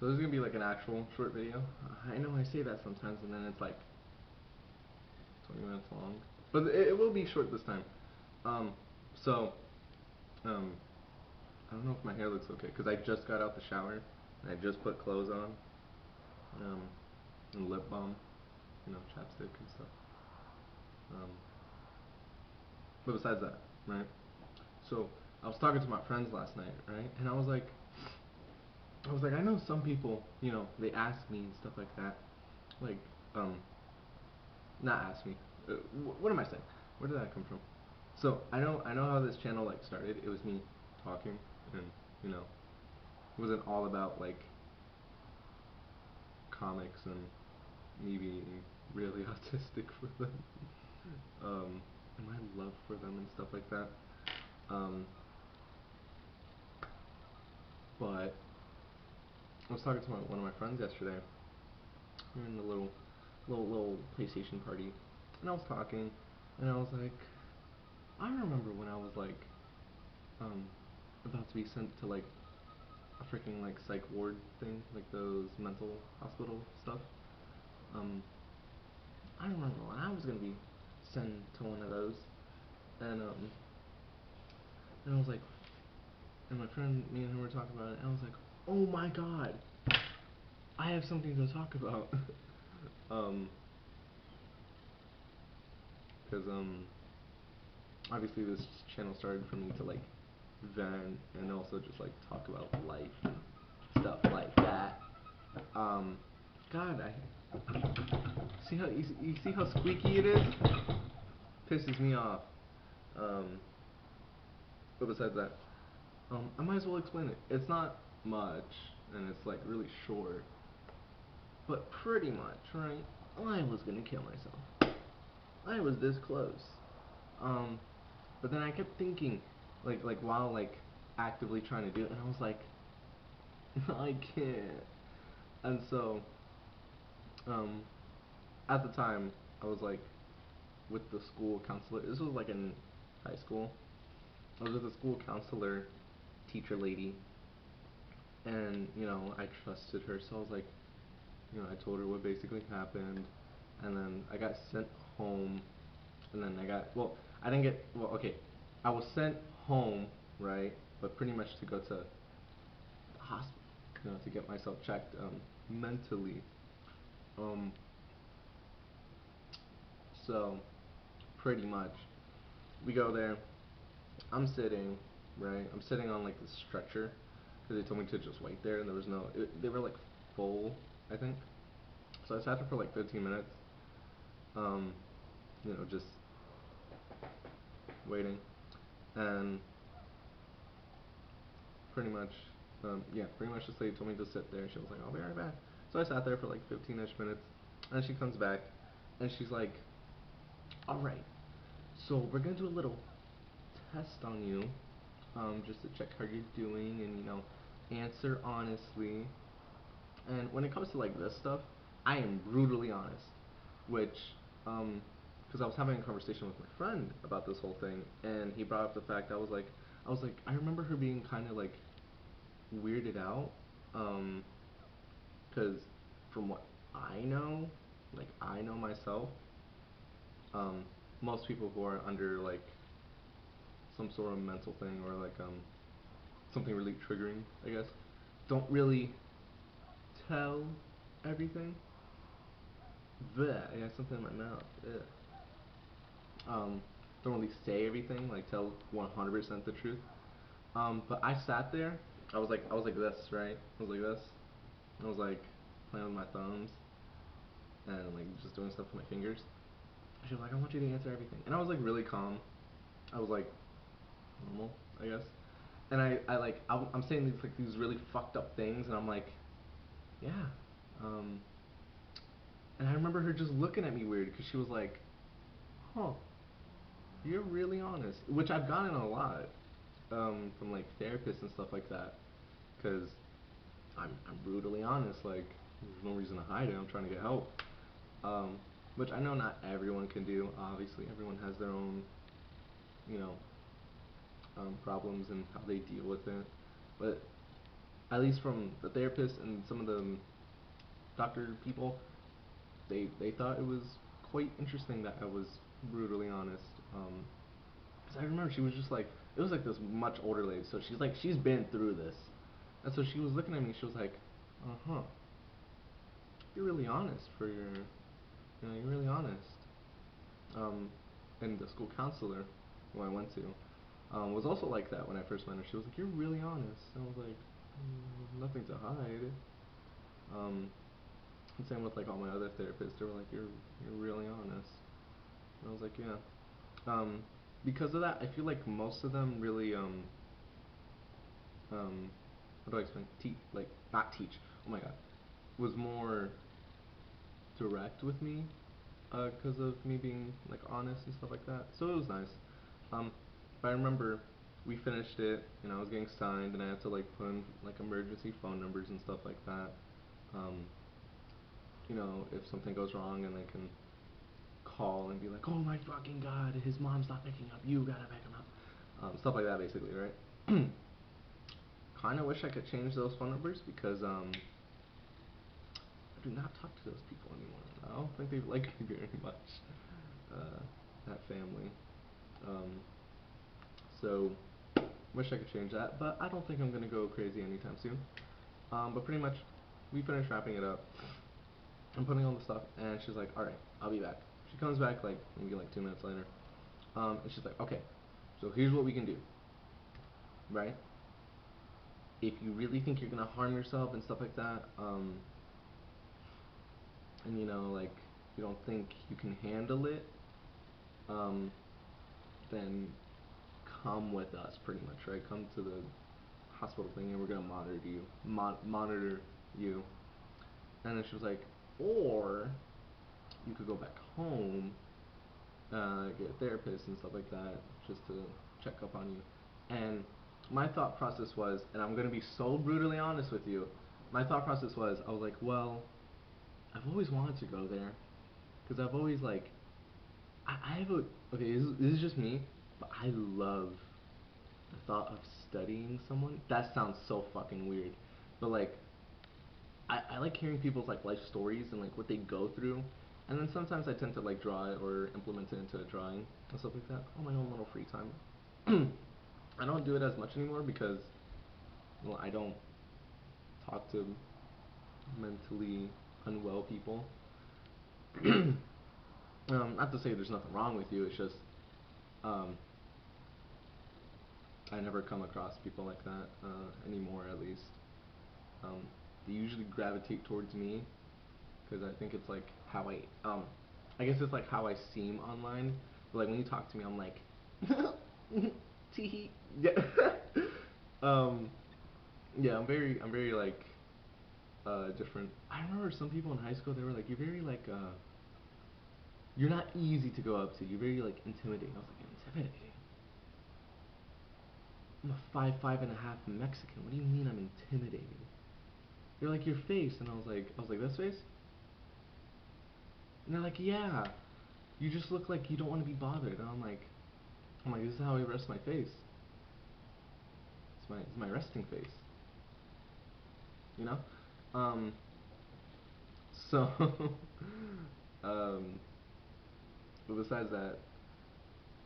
So this is gonna be like an actual short video. I know I say that sometimes, and then it's like 20 minutes long, but it will be short this time. Um, so um, I don't know if my hair looks okay because I just got out the shower and I just put clothes on, um, and lip balm, chapstick and stuff. Um, but besides that, right? So I was talking to my friends last night, right? And I know some people, they ask me and stuff like that, like, um, not ask me. What am I saying? Where did that come from? So I know how this channel like started. It was me talking, and it wasn't all about like comics and me being really autistic for them, and my love for them and stuff like that. Um, but I was talking to one of my friends yesterday. We were in the little PlayStation party, and I was talking, and I was like, I remember when I was like, um, about to be sent to like a freaking like psych ward thing, like those mental hospital stuff. Um, I remember when I was gonna be sent to one of those, and I was like, and my friend, me and him were talking about it, and I was like, oh my god, I have something to talk about. um, because obviously this channel started for me to like vent and also just like talk about life and stuff like that. Um, God, you see how squeaky it is? Pisses me off. Um, but besides that, I might as well explain it. It's not much, and it's like really short, but pretty much, right? I was gonna kill myself. I was this close. Um, but then I kept thinking, like while like actively trying to do it, and I was like, I can't. And so, um, at the time, I was like with the school counselor. This was like in high school. I was with the school counselor, teacher lady, and I trusted her, so I was like, I told her what basically happened, and then I got sent home, and then I didn't get, okay, I was sent home, right, but pretty much to go to the hospital, to get myself checked, mentally, um, so, pretty much, we go there, I'm sitting, right, I'm sitting on, like, the stretcher, because they told me to just wait there, and there was they were, like, full, I think, so I sat there for, like, 15 minutes, um, just waiting, and pretty much, pretty much this lady told me to sit there. She was like, I'll be right back. So I sat there for like 15-ish minutes, and she comes back, and she's like, alright, so we're gonna do a little test on you, just to check how you're doing, and, answer honestly. And when it comes to like this stuff, I am brutally honest, which, because I was having a conversation with my friend about this whole thing, and he brought up the fact I remember her being kind of like weirded out, um, because from what I know, like I know myself, um, most people who are under like some sort of mental thing or like something really triggering, I guess, don't really tell everything. Bleh, I got something in my mouth. Ugh. Don't really say everything, like tell 100% the truth. But I sat there. I was like this, right? I was like this. I was like playing with my thumbs and like just doing stuff with my fingers. She was like, I want you to answer everything, and I was like really calm. I was like normal, I guess. And I'm saying these really fucked up things, and I'm like, yeah. Um, and I remember her just looking at me weird because she was like, huh, you're really honest, which I've gotten a lot, from like therapists and stuff like that, because I'm brutally honest. Like, there's no reason to hide it. I'm trying to get help. Which I know not everyone can do. Obviously, everyone has their own, you know, problems and how they deal with it. But at least from the therapist and some of the doctor people, they thought it was quite interesting that I was brutally honest. Because I remember she was just like, it was like this much older lady, so she's like, she's been through this, and so she was looking at me, she was like, uh-huh, you're really honest for your, you're really honest. Um, and the school counselor who I went to was also like that when I first met her. She was like, "You're really honest." And I was like, "Nothing to hide." Um, and same with like all my other therapists. They were like, "You're really honest." And I was like, "Yeah." Um, because of that, I feel like most of them really how do I explain? Like not teach. Oh my god, was more direct with me because of me being like honest and stuff like that. So it was nice. Um, but I remember we finished it, I was getting signed, and I had to like put in like emergency phone numbers and stuff like that. Um, if something goes wrong, and they can call and be like, "Oh my fucking god, his mom's not picking up. You gotta pick him up." Stuff like that, basically, right? Kind of wish I could change those phone numbers because I do not talk to those people anymore. I don't think they like me very much. Uh, that family. Um, so wish I could change that, but I don't think I'm gonna go crazy anytime soon. But pretty much, we finished wrapping it up. I'm putting all the stuff, and she's like, "All right, I'll be back." She comes back like maybe like 2 minutes later, and she's like, "Okay, so here's what we can do, right? If you really think you're gonna harm yourself and stuff like that, and like you don't think you can handle it, um, then come with us, pretty much, right? Come to the hospital thing, and we're gonna monitor you." And then she was like, "Or you could go back home, get a therapist and stuff like that, just to check up on you." And my thought process was, and I'm gonna be so brutally honest with you, my thought process was, I was like, well, I've always wanted to go there, because I've always like, I have a, okay, this is just me, but I love the thought of studying someone. That sounds so fucking weird, but like, I like hearing people's like life stories and like what they go through, and then sometimes I tend to like draw it or implement it into a drawing and stuff like that on my own little free time. I don't do it as much anymore because, well, I don't talk to mentally unwell people. Not to say there's nothing wrong with you. It's just um, I never come across people like that anymore, at least. Um, they usually gravitate towards me because I think it's like how I guess it's like how I seem online. But like when you talk to me, I'm like, tee yeah. um, yeah, I'm very like different. I remember some people in high school, they were like, you're very like you're not easy to go up to. You're very like intimidating. I was like, intimidating? I'm a 5'5.5" Mexican. What do you mean I'm intimidating? They're like, your face, and I was like, this face? And they're like, yeah, you just look like you don't want to be bothered. And I'm like, this is how I rest my face. It's my resting face, you know. Um, so, um, but besides that,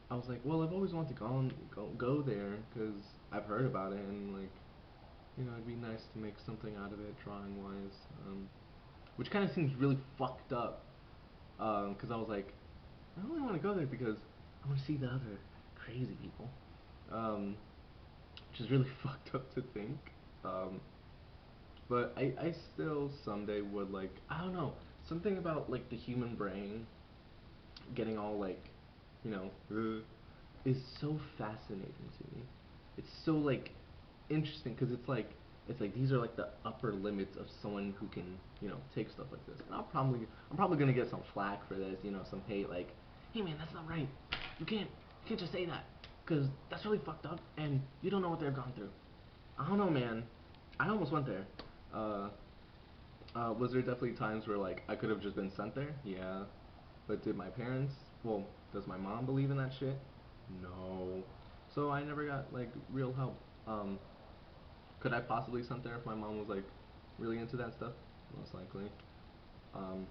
I was like, well, I've always wanted to go there because I've heard about it, and like, it'd be nice to make something out of it, drawing wise. Which kind of seems really fucked up. Because I was like, I only want to go there because I want to see the other crazy people. Um, which is really fucked up to think. Um, but I still someday would like, I don't know, something about like the human brain getting all like, you know, is so fascinating to me. It's so like interesting because it's like these are like the upper limits of someone who can take stuff like this. And I'm probably gonna get some flack for this, some hate like, hey man, that's not right. You can't just say that because that's really fucked up and you don't know what they've gone through. I don't know, man. I almost went there. Uh, was there definitely times where like I could have just been sent there? Yeah. But did my parents? Well, does my mom believe in that shit? No. So I never got like real help. Could I possibly sent there if my mom was like really into that stuff? Most likely. Um,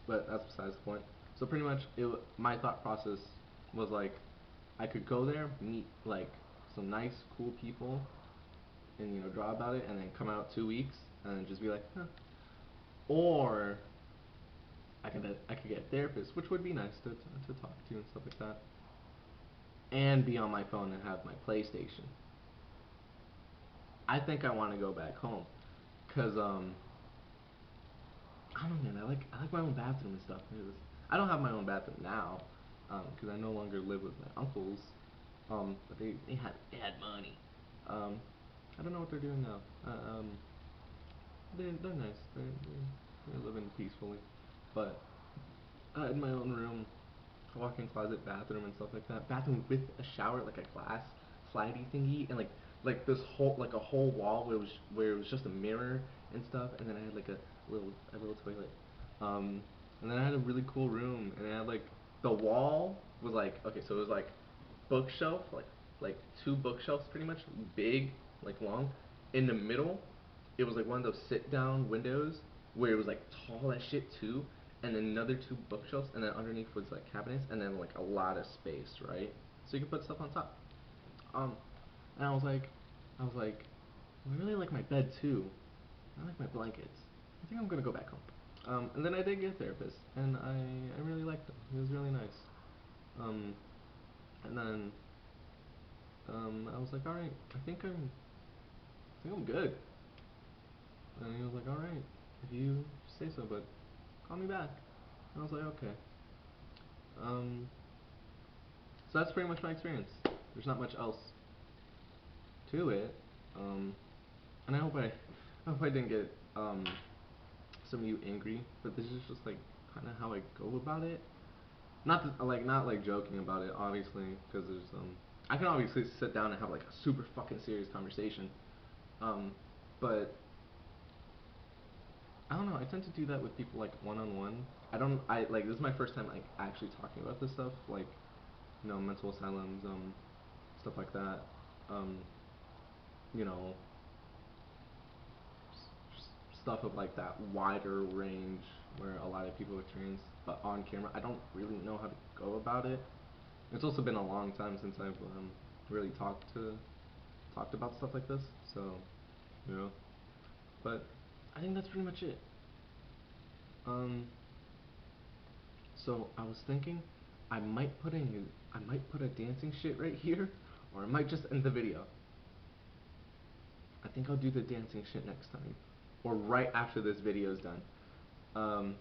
but that's besides the point. So pretty much, my thought process was like, I could go there, meet like some nice, cool people, and draw about it, and then come out 2 weeks, and then just be like, huh. Or I could get a therapist, which would be nice to talk to and stuff like that, and be on my phone and have my PlayStation. I think I want to go back home, cause I don't know, man. I like my own bathroom and stuff. I don't have my own bathroom now, because I no longer live with my uncles. But they had money. Um, I don't know what they're doing now. They're nice. They're living peacefully. But I had my own room, walk-in closet, bathroom, and stuff like that. Bathroom with a shower, like a glass slidey thingy, and like this whole like a whole wall where it was just a mirror and stuff, and then I had like a little toilet. Um, and then I had a really cool room, and I had like the wall was like, okay, so it was like bookshelf, like two bookshelves pretty much, big, like long. In the middle, it was like one of those sit down windows where it was like tall as shit too, and then another two bookshelves, and then underneath was like cabinets, and then like a lot of space, right? So you can put stuff on top. Um, and I was like, I really like my bed too. I like my blankets. I think I'm gonna go back home. And then I did get a therapist, and I really liked him. He was really nice. Um, and then I was like, all right, I think I'm good. And he was like, all right, if you say so, but call me back. And I was like, okay. Um, so that's pretty much my experience. There's not much else to it. Um, and I hope I didn't get some of you angry, but this is just like kind of how I go about it. Not like joking about it, obviously, because I can obviously sit down and have like a super fucking serious conversation. Um, but I don't know. I tend to do that with people like one on one. I don't. I like this is my first time like actually talking about this stuff, like mental asylums, stuff like that. Um, you know, stuff of like that wider range where a lot of people experience, but on camera, I don't really know how to go about it. It's also been a long time since I've really talked about stuff like this, so you know. But I think that's pretty much it. Um, so I was thinking I might put a dancing shit right here, or I might just end the video. I think I'll do the dancing shit next time, or right after this video is done. Um,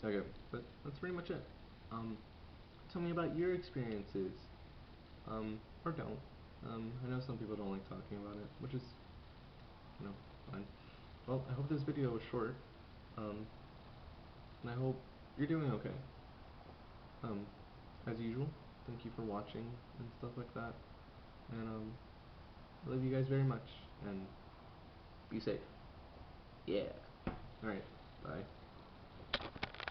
okay, but that's pretty much it. Um, Tell me about your experiences, or don't. I know some people don't like talking about it, which is, fine. Well, I hope this video was short, um, and I hope you're doing okay. Um, as usual, thank you for watching and stuff like that, and I love you guys very much, and be safe. Yeah. Alright, bye.